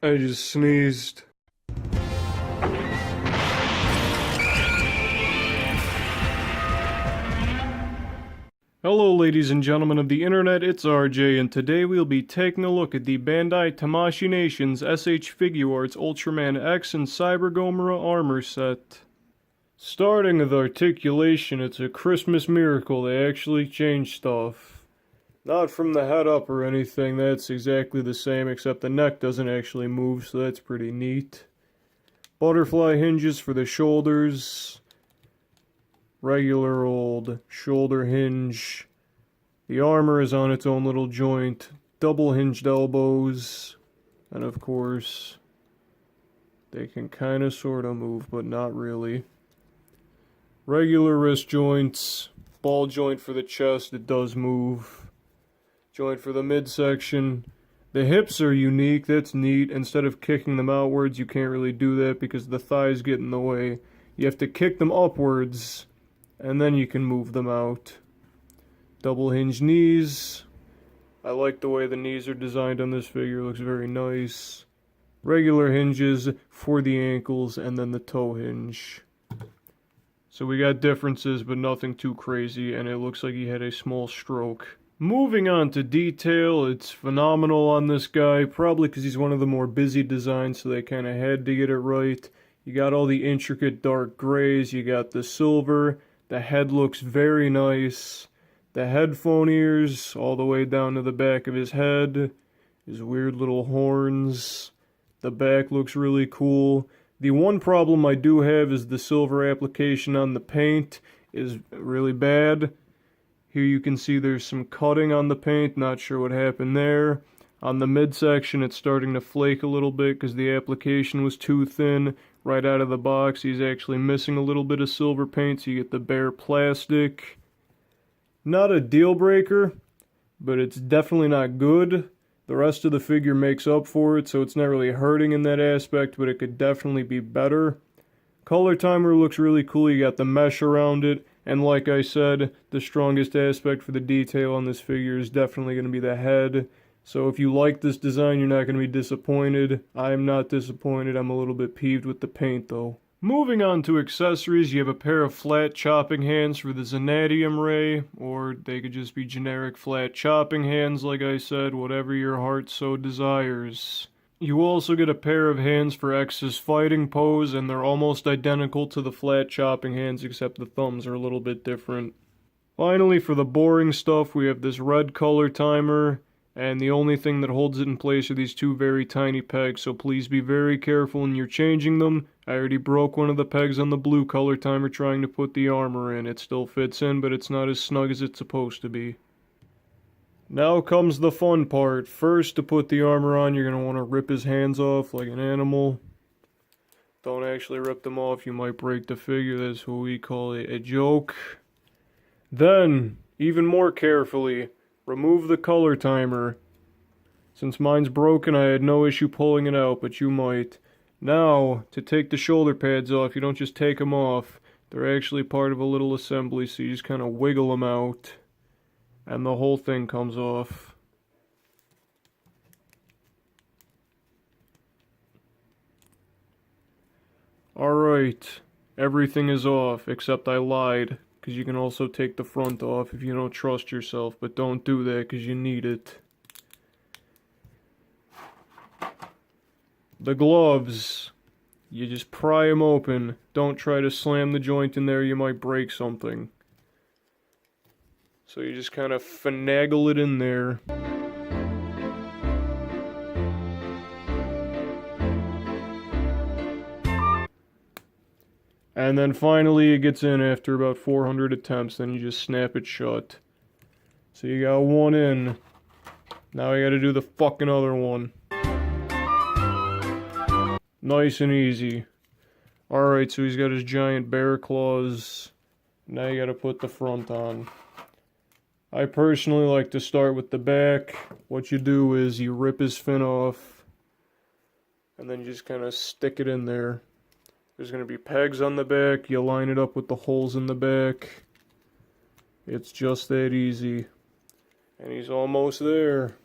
I just sneezed. Hello ladies and gentlemen of the internet, it's RJ, and today we'll be taking a look at the Bandai Tamashii Nations SH Figuarts Ultraman X and Cyber Gomora armor set. Starting with Articulation, it's a Christmas miracle, they actually changed stuff. Not from the head up or anything, that's exactly the same, except the neck doesn't actually move, so that's pretty neat. Butterfly hinges for the shoulders. Regular old shoulder hinge. The armor is on its own little joint. Double hinged elbows. And of course, they can kinda sorta move, but not really. Regular wrist joints. Ball joint for the chest, it does move. Joint for the midsection. The hips are unique, that's neat. Instead of kicking them outwards, you can't really do that because the thighs get in the way. You have to kick them upwards, and then you can move them out. Double hinge knees. I like the way the knees are designed on this figure, it looks very nice. Regular hinges for the ankles, and then the toe hinge. So we got differences, but nothing too crazy, and it looks like he had a small stroke. Moving on to detail, it's phenomenal on this guy, probably because he's one of the more busy designs, so they kind of had to get it right. You got all the intricate dark grays, you got the silver, the head looks very nice. The headphone ears, all the way down to the back of his head, his weird little horns. The back looks really cool. The one problem I do have is the silver application on the paint is really bad. Here you can see there's some cutting on the paint, not sure what happened there. On the midsection it's starting to flake a little bit because the application was too thin. Right out of the box he's actually missing a little bit of silver paint, so you get the bare plastic. Not a deal breaker, but it's definitely not good. The rest of the figure makes up for it, so it's not really hurting in that aspect, but it could definitely be better. Color timer looks really cool, you got the mesh around it. And like I said, the strongest aspect for the detail on this figure is definitely going to be the head. So if you like this design, you're not going to be disappointed. I'm not disappointed. I'm a little bit peeved with the paint though. Moving on to accessories, you have a pair of flat chopping hands for the Zanadium Ray, or they could just be generic flat chopping hands, like I said, whatever your heart so desires. You also get a pair of hands for X's fighting pose, and they're almost identical to the flat chopping hands, except the thumbs are a little bit different. Finally, for the boring stuff, we have this red color timer, and the only thing that holds it in place are these two very tiny pegs, so please be very careful when you're changing them. I already broke one of the pegs on the blue color timer trying to put the armor in. It still fits in, but it's not as snug as it's supposed to be. Now comes the fun part. First, to put the armor on, you're going to want to rip his hands off like an animal. Don't actually rip them off, you might break the figure. That's what we call a joke. Then, even more carefully, remove the color timer. Since mine's broken, I had no issue pulling it out, but you might. Now, to take the shoulder pads off, you don't just take them off. They're actually part of a little assembly, so you just kind of wiggle them out. And the whole thing comes off. Alright, everything is off, except I lied, because you can also take the front off if you don't trust yourself, but don't do that because you need it. The gloves, you just pry them open. Don't try to slam the joint in there, you might break something. So you just kind of finagle it in there. And then finally it gets in after about 400 attempts, then you just snap it shut. So you got one in. Now you gotta do the fucking other one. Nice and easy. Alright, so he's got his giant bear claws. Now you gotta put the front on. I personally like to start with the back. What you do is you rip his fin off, and then you just kind of stick it in there. There's going to be pegs on the back, you line it up with the holes in the back. It's just that easy. And he's almost there.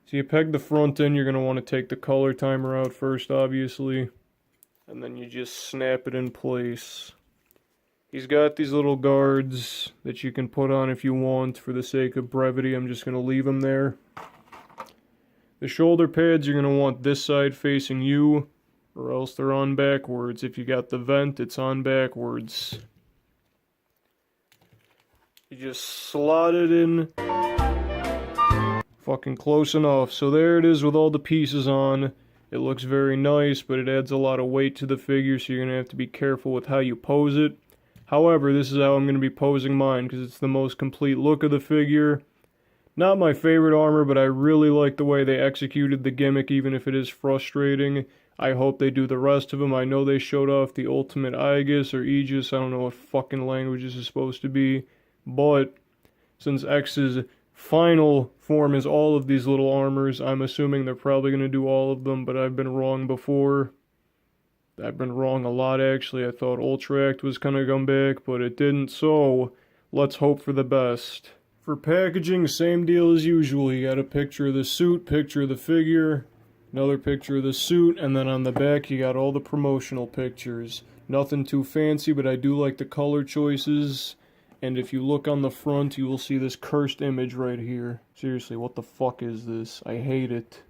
So you peg the front in, you're going to want to take the color timer out first, obviously. And then you just snap it in place. He's got these little guards that you can put on if you want. For the sake of brevity, I'm just going to leave them there. The shoulder pads, you're going to want this side facing you, or else they're on backwards. If you got the vent, it's on backwards. You just slot it in. Fucking close enough. So there it is with all the pieces on. It looks very nice, but it adds a lot of weight to the figure, so you're going to have to be careful with how you pose it. However, this is how I'm going to be posing mine, because it's the most complete look of the figure. Not my favorite armor, but I really like the way they executed the gimmick, even if it is frustrating. I hope they do the rest of them. I know they showed off the ultimate Aegis or Aegis, I don't know what fucking language this is supposed to be. But, since X's final form is all of these little armors, I'm assuming they're probably going to do all of them, but I've been wrong before. I've been wrong a lot, actually. I thought Ultra Act was going to come back, but it didn't, so let's hope for the best. For packaging, same deal as usual. You got a picture of the suit, picture of the figure, another picture of the suit, and then on the back you got all the promotional pictures. Nothing too fancy, but I do like the color choices. And if you look on the front, you will see this cursed image right here. Seriously, what the fuck is this? I hate it.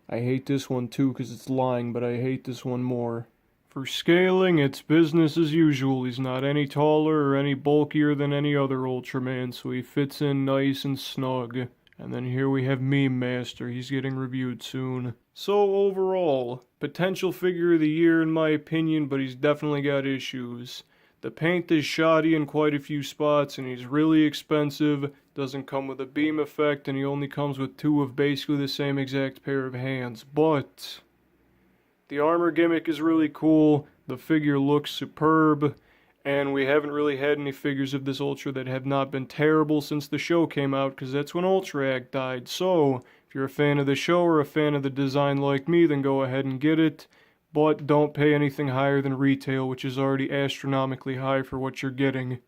I hate this one too because it's lying, but I hate this one more. For scaling, it's business as usual. He's not any taller or any bulkier than any other Ultraman, so he fits in nice and snug. And then here we have Meme Master. He's getting reviewed soon. So overall, potential figure of the year in my opinion, but he's definitely got issues. The paint is shoddy in quite a few spots, and he's really expensive, doesn't come with a beam effect, and he only comes with two of basically the same exact pair of hands. But the armor gimmick is really cool, the figure looks superb, and we haven't really had any figures of this Ultra that have not been terrible since the show came out, because that's when Ultra Act died. So, if you're a fan of the show or a fan of the design like me, then go ahead and get it. But don't pay anything higher than retail, which is already astronomically high for what you're getting.